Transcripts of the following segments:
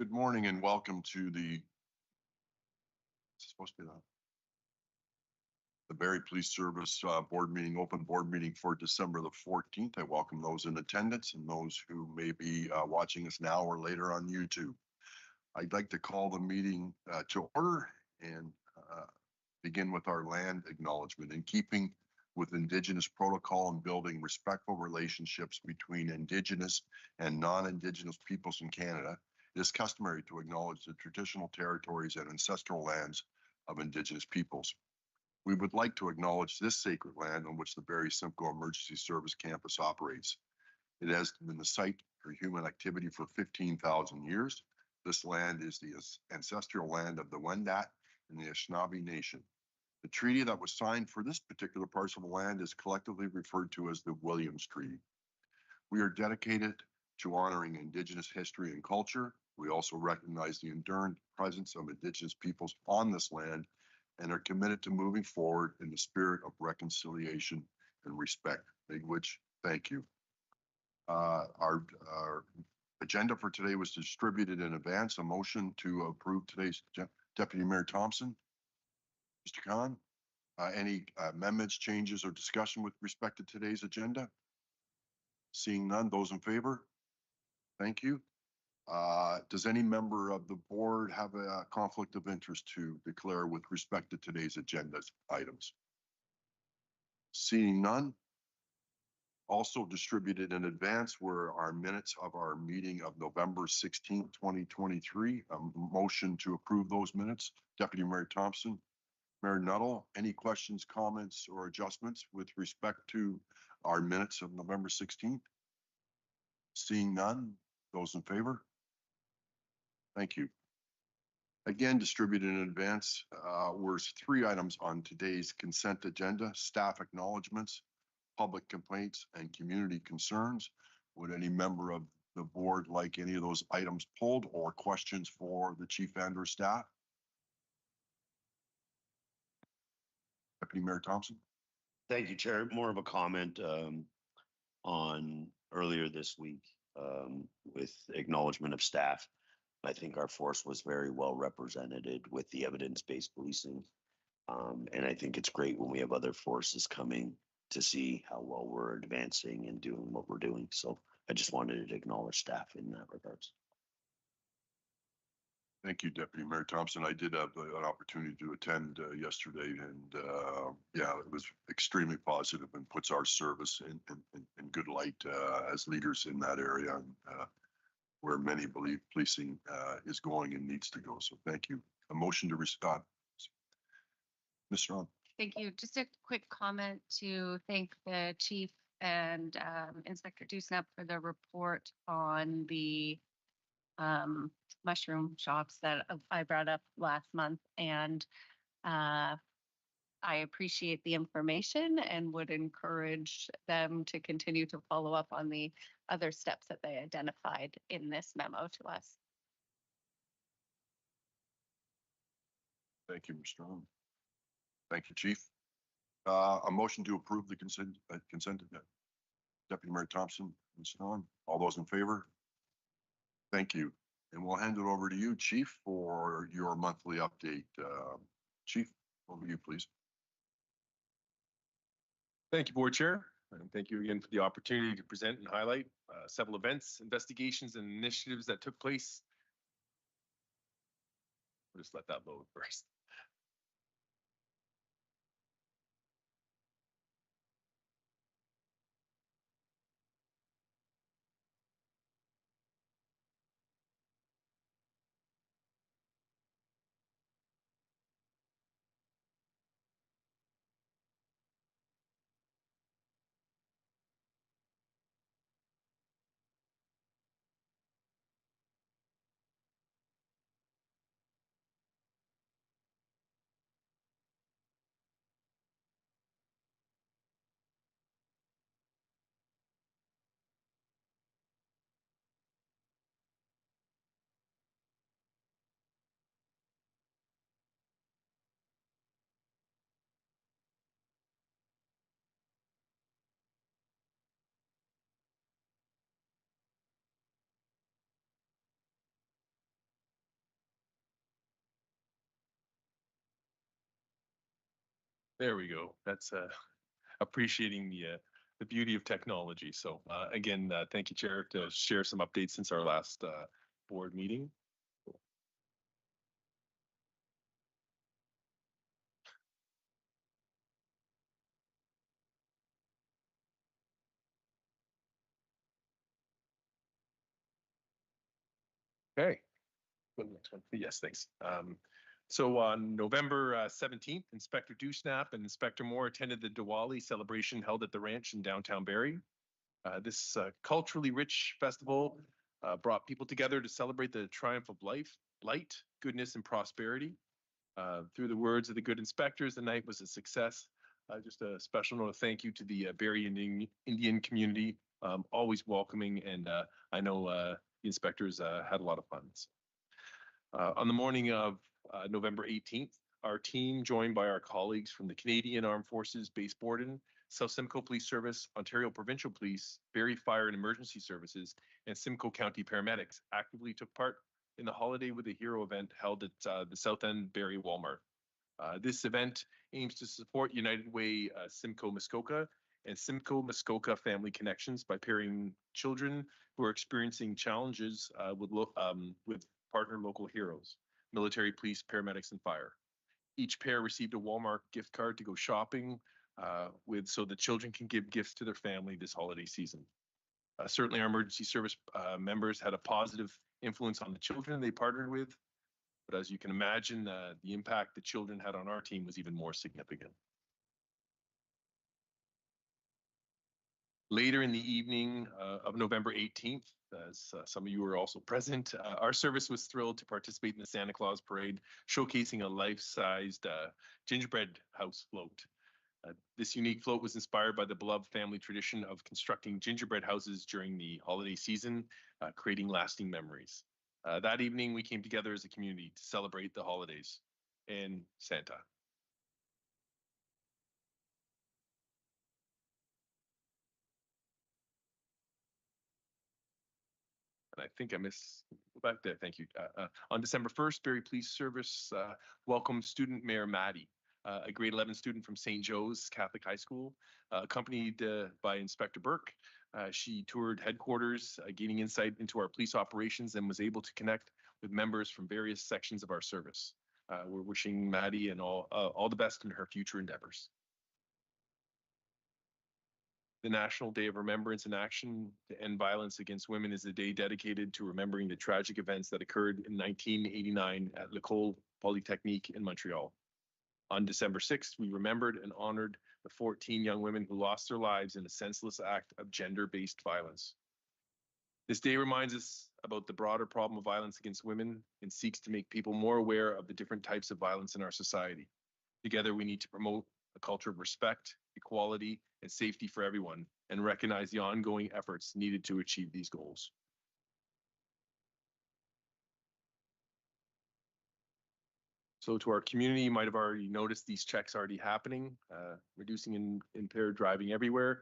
Good morning and welcome to it's supposed to be the Barrie Police Service board meeting, open board meeting for December the 14th. I welcome those in attendance and those who may be watching us now or later on YouTube. I'd like to call the meeting to order and begin with our land acknowledgement. In keeping with Indigenous protocol and building respectful relationships between Indigenous and non-Indigenous peoples in Canada, it is customary to acknowledge the traditional territories and ancestral lands of Indigenous peoples. We would like to acknowledge this sacred land on which the Barrie Simcoe Emergency Service Campus operates. It has been the site for human activity for 15,000 years. This land is the ancestral land of the Wendat and the Anishinaabe Nation. The treaty that was signed for this particular parcel of land is collectively referred to as the Williams Treaty. We are dedicated to honoring Indigenous history and culture. We also recognize the enduring presence of Indigenous peoples on this land and are committed to moving forward in the spirit of reconciliation and respect. Big which, thank you. Our agenda for today was distributed in advance. A motion to approve today's Deputy Mayor Thompson. Mr. Khan, any amendments, changes, or discussion with respect to today's agenda? Seeing none, those in favor? Thank you. Does any member of the board have a conflict of interest to declare with respect to today's agenda items? Seeing none. Also distributed in advance were our minutes of our meeting of November 16th, 2023. A motion to approve those minutes. Deputy Mayor Thompson. Mayor Nuttall, any questions, comments, or adjustments with respect to our minutes of November 16th? Seeing none, those in favor? Thank you. Again, distributed in advance were 3 items on today's consent agenda: staff acknowledgements, public complaints, and community concerns. Would any member of the board like any of those items pulled or questions for the chief and or staff? Deputy Mayor Thompson. Thank you, Chair. More of a comment on earlier this week with acknowledgement of staff. I think our force was very well represented with the evidence-based policing. And I think it's great when we have other forces coming to see how well we're advancing and doing what we're doing. So I just wanted to acknowledge staff in that regards. Thank you, Deputy Mayor Thompson. I did have an opportunity to attend yesterday, and yeah, it was extremely positive and puts our service in good light as leaders in that area, and where many believe policing is going and needs to go. So thank you. A motion to respond. Ms. Ron. Thank you. Just a quick comment to thank the chief and Inspector Dusnap for the report on the mushroom shops that I brought up last month, and I appreciate the information and would encourage them to continue to follow up on the other steps that they identified in this memo to us. Thank you, Mr. Strong. Thank you, Chief. A motion to approve the consent agenda. Deputy Mayor Thompson, Ms. Strong. All those in favor? Thank you. And we'll hand it over to you, Chief, for your monthly update. Chief, over to you, please. Thank you, Board Chair, and thank you again for the opportunity to present and highlight several events, investigations, and initiatives that took place. We'll just let that load first. There we go. That's appreciating the beauty of technology. So again, thank you, Chair, to share some updates since our last board meeting. Okay. Go to the next one. Yes, thanks. So on November 17th, Inspector Dewsnap and Inspector Moore attended the Diwali celebration held at the ranch in downtown Barrie. This culturally rich festival brought people together to celebrate the triumph of life, light, goodness, and prosperity. Through the words of the good inspectors, the night was a success. Just a special note of thank you to the Barrie Indian community, always welcoming, and I know the inspectors had a lot of fun. On the morning of November 18th, our team, joined by our colleagues from the Canadian Armed Forces Base Borden, South Simcoe Police Service, Ontario Provincial Police, Barrie Fire and Emergency Services, and Simcoe County Paramedics, actively took part in the Holiday with a Hero event held at the South End Barrie Walmart. This event aims to support United Way Simcoe Muskoka and Simcoe Muskoka Family Connections by pairing children who are experiencing challenges with partner local heroes, military, police, paramedics, and fire. Each pair received a Walmart gift card to go shopping with, so the children can give gifts to their family this holiday season. Certainly our emergency service members had a positive influence on the children they partnered with, but as you can imagine, the impact the children had on our team was even more significant. Later in the evening of November 18th, as some of you were also present, our service was thrilled to participate in the Santa Claus Parade, showcasing a life-sized gingerbread house float. This unique float was inspired by the beloved family tradition of constructing gingerbread houses during the holiday season, creating lasting memories. That evening, we came together as a community to celebrate the holidays and Santa. And I think I missed, go back there, thank you. On December 1st, Barrie Police Service welcomed student Mayor Maddie, a grade 11 student from St. Joe's Catholic High School, accompanied by Inspector Burke. She toured headquarters, gaining insight into our police operations, and was able to connect with members from various sections of our service. We're wishing Maddie and all the best in her future endeavors. The National Day of Remembrance and Action to End Violence Against Women is a day dedicated to remembering the tragic events that occurred in 1989 at L'École Polytechnique in Montreal. On December 6th, we remembered and honored the 14 young women who lost their lives in a senseless act of gender-based violence. This day reminds us about the broader problem of violence against women and seeks to make people more aware of the different types of violence in our society. Together, we need to promote a culture of respect, equality, and safety for everyone, and recognize the ongoing efforts needed to achieve these goals. So to our community, you might have already noticed these checks already happening, reducing impaired driving everywhere.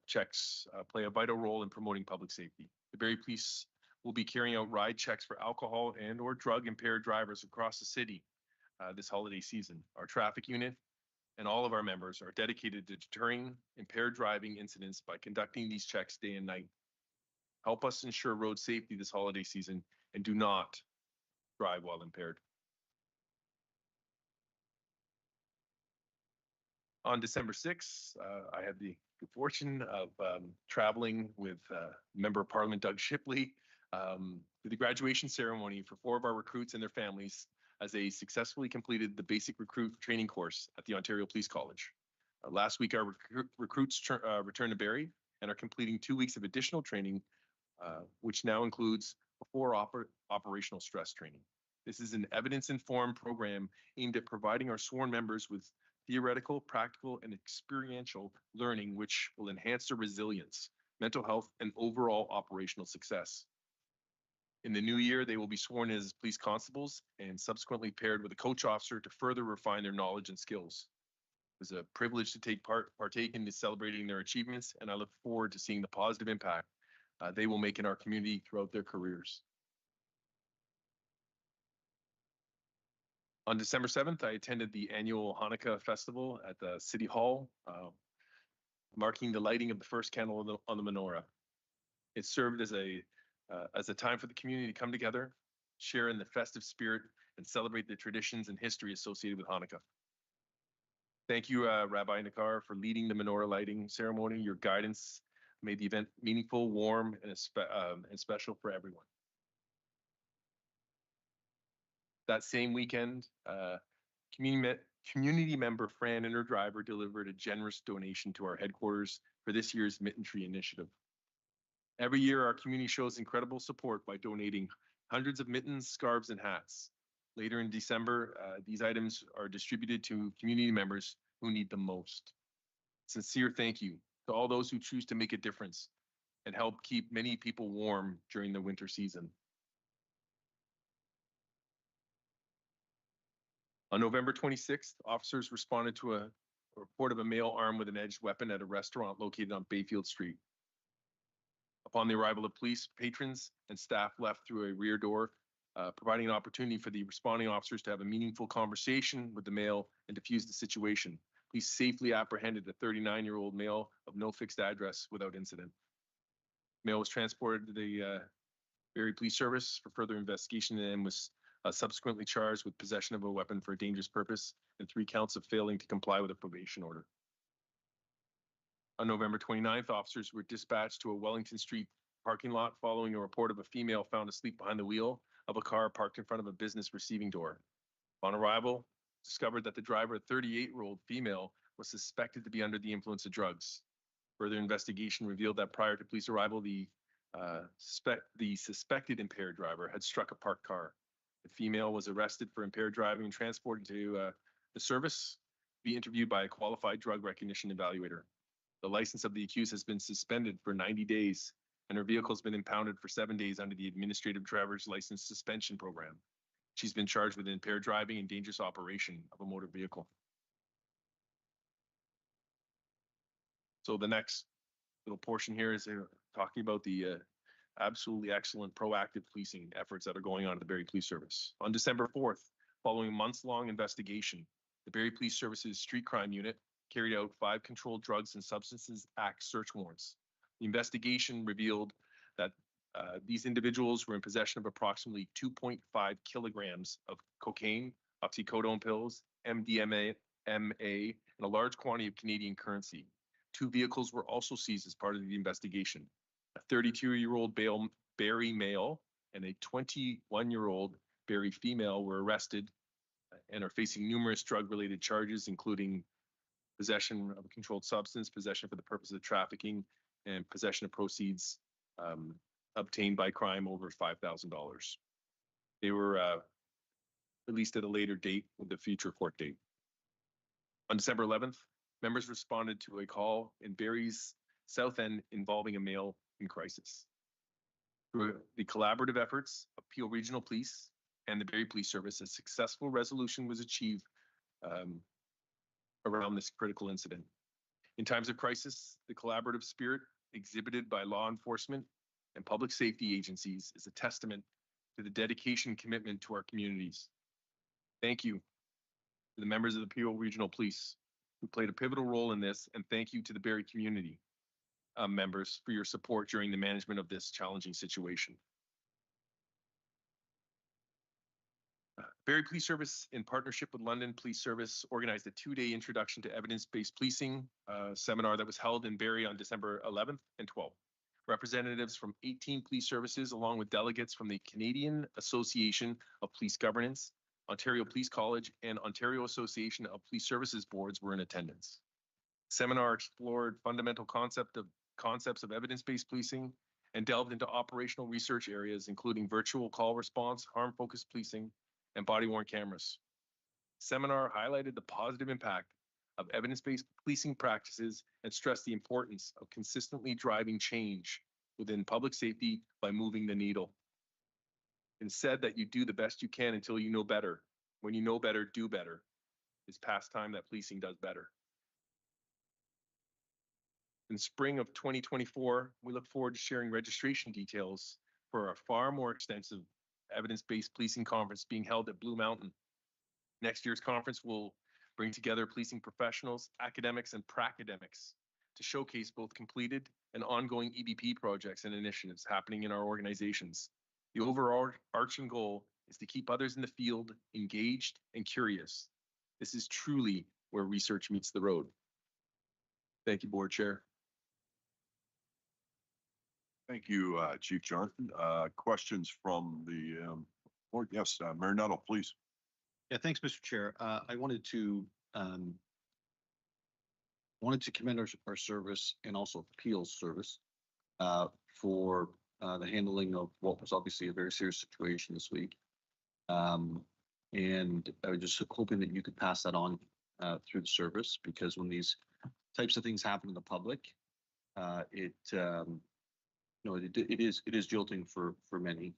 Checks play a vital role in promoting public safety. The Barrie Police will be carrying out ride checks for alcohol and or drug impaired drivers across the city this holiday season. Our traffic unit and all of our members are dedicated to deterring impaired driving incidents by conducting these checks day and night. Help us ensure road safety this holiday season and do not drive while impaired. On December 6th, I had the good fortune of traveling with Member of Parliament Doug Shipley to the graduation ceremony for 4 of our recruits and their families as they successfully completed the basic recruit training course at the Ontario Police College. Last week, our recruits returned to Barrie and are completing 2 weeks of additional training, which now includes before operational stress training. This is an evidence-informed program aimed at providing our sworn members with theoretical, practical, and experiential learning, which will enhance their resilience, mental health, and overall operational success. In the new year, they will be sworn as police constables and subsequently paired with a coach officer to further refine their knowledge and skills. It was a privilege to partake in celebrating their achievements, and I look forward to seeing the positive impact they will make in our community throughout their careers. On December 7th, I attended the annual Hanukkah festival at the City Hall, marking the lighting of the first candle on the menorah. It served as a time for the community to come together, share in the festive spirit, and celebrate the traditions and history associated with Hanukkah. Thank you, Rabbi Nakar, for leading the menorah lighting ceremony. Your guidance made the event meaningful, warm, and special for everyone. That same weekend, community member Fran and her driver delivered a generous donation to our headquarters for this year's Mitten Tree Initiative. Every year, our community shows incredible support by donating hundreds of mittens, scarves, and hats. Later in December, these items are distributed to community members who need them most. Sincere thank you to all those who choose to make a difference and help keep many people warm during the winter season. On November 26th, officers responded to a report of a male armed with an edged weapon at a restaurant located on Bayfield Street. Upon the arrival of police, patrons and staff left through a rear door, providing an opportunity for the responding officers to have a meaningful conversation with the male and defuse the situation. Police safely apprehended a 39-year-old male of no fixed address without incident. The male was transported to the Barrie Police Service for further investigation and was subsequently charged with possession of a weapon for a dangerous purpose and 3 counts of failing to comply with a probation order. On November 29th, officers were dispatched to a Wellington Street parking lot following a report of a female found asleep behind the wheel of a car parked in front of a business receiving door. On arrival, discovered that the driver, a 38-year-old female, was suspected to be under the influence of drugs. Further investigation revealed that prior to police arrival, the suspected impaired driver had struck a parked car. The female was arrested for impaired driving and transported to the service to be interviewed by a qualified drug recognition evaluator. The license of the accused has been suspended for 90 days, and her vehicle has been impounded for 7 days under the Administrative Driver's License Suspension Program. She's been charged with impaired driving and dangerous operation of a motor vehicle. So the next little portion here is talking about the absolutely excellent proactive policing efforts that are going on at the Barrie Police Service. On December 4th, following a months-long investigation, the Barrie Police Service's Street Crime Unit carried out 5 Controlled Drugs and Substances Act search warrants. The investigation revealed that these individuals were in possession of approximately 2.5 kilograms of cocaine, oxycodone pills, MDMA, and a large quantity of Canadian currency. 2 vehicles were also seized as part of the investigation. A 32-year-old Barrie male and a 21-year-old Barrie female were arrested and are facing numerous drug-related charges, including possession of a controlled substance, possession for the purpose of trafficking, and possession of proceeds obtained by crime over $5,000. They were released at a later date with a future court date. On December 11th, members responded to a call in Barrie's South End involving a male in crisis. Through the collaborative efforts of Peel Regional Police and the Barrie Police Service, a successful resolution was achieved around this critical incident. In times of crisis, the collaborative spirit exhibited by law enforcement and public safety agencies is a testament to the dedication and commitment to our communities. Thank you to the members of the Peel Regional Police who played a pivotal role in this, and thank you to the Barrie community members for your support during the management of this challenging situation. Barrie Police Service, in partnership with London Police Service, organized a 2-day introduction to evidence-based policing seminar that was held in Barrie on December 11th and 12th. Representatives from 18 police services, along with delegates from the Canadian Association of Police Governance, Ontario Police College, and Ontario Association of Police Services Boards were in attendance. The seminar explored fundamental concepts of evidence-based policing and delved into operational research areas, including virtual call response, harm-focused policing, and body-worn cameras. The seminar highlighted the positive impact of evidence-based policing practices and stressed the importance of consistently driving change within public safety by moving the needle. It said that you do the best you can until you know better. When you know better, do better. It's past time that policing does better. In spring of 2024, we look forward to sharing registration details for a far more extensive evidence-based policing conference being held at Blue Mountain Next year's conference will bring together policing professionals, academics, and pracademics to showcase both completed and ongoing EBP projects and initiatives happening in our organizations. The overarching goal is to keep others in the field engaged and curious. This is truly where research meets the road. Thank you, Board Chair. Thank you, Chief Johnson. Questions from the board? Yes, Mayor Nuttall, please. Yeah, thanks, Mr. Chair. I wanted to commend our service and also appeals service for the handling of what was obviously a very serious situation this week. And I was just hoping that you could pass that on through the service, because when these types of things happen in the public, it is jolting for many.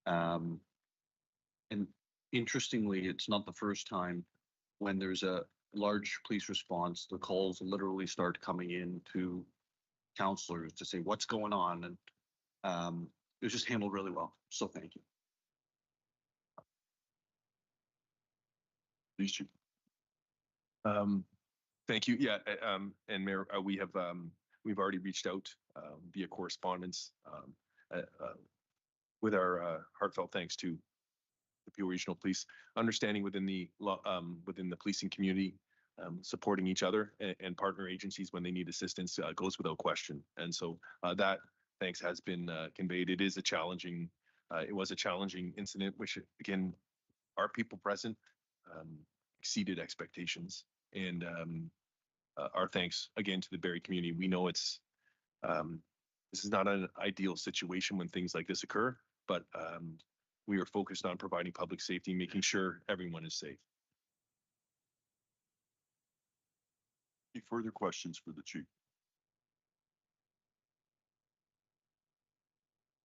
And interestingly, it's not the first time when there's a large police response, the calls literally start coming in to counselors to say what's going on, and it was just handled really well. So thank you. Please, Chief. Thank you. Yeah, and Mayor, we've already reached out via correspondence with our heartfelt thanks to the Peel Regional Police, understanding within the policing community, supporting each other and partner agencies when they need assistance goes without question. And so that thanks has been conveyed. It was a challenging incident, which again, our people present exceeded expectations. And our thanks again to the Barrie community. We know this is not an ideal situation when things like this occur, but we are focused on providing public safety, making sure everyone is safe. Any further questions for the chief?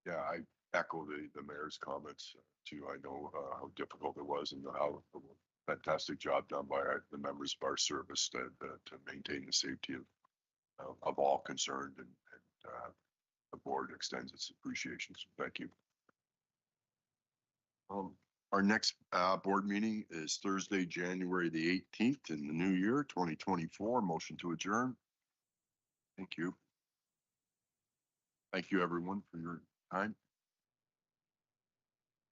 Yeah, I echo the mayor's comments too. I know how difficult it was and how fantastic job done by the members of our service to maintain the safety of all concerned, and the board extends its appreciation. So thank you. Our next board meeting is Thursday, January the 18th in the new year, 2024. Motion to adjourn. Thank you. Thank you, everyone, for your time.